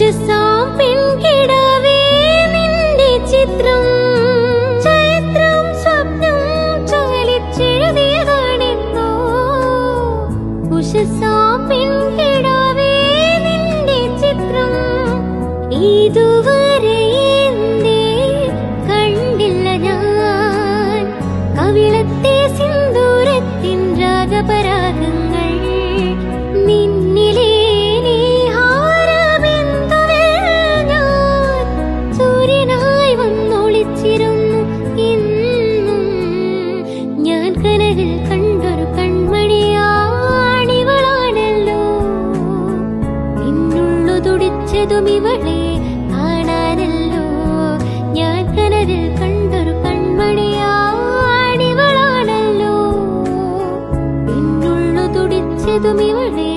ഉഷസാം പെൺകിടാവേ നിന്റെ ചിത്രം ചരിത്രം സ്വപ്നം ചലിച്ചെഴുതിയതാണെന്നോ. ഉഷസാം പെൺകിടാവേ നിന്റെ ചിത്രം ഇതുവരെ എന്തേ കണ്ടില്ല ഞാൻ. കവിളത്തെ സിന്ദൂരത്തിൻ രാഗപരാഗങ്ങൾ നിന്നിലേ സൂര്യനായി വന്നൊളിച്ചിരുന്നു ഇന്നും. ഞാൻ കനവിൽ കണ്ടൊരു കൺമണിയാണിവളാണല്ലോ. എന്നുള്ളു തുടിച്ചതും ഇവളെ കാണാനല്ലോ. ഞാൻ കനവിൽ കണ്ടൊരു കൺമണിയാണിവളാണല്ലോ. എന്നുള്ളു തുടിച്ചതും ഇവളെ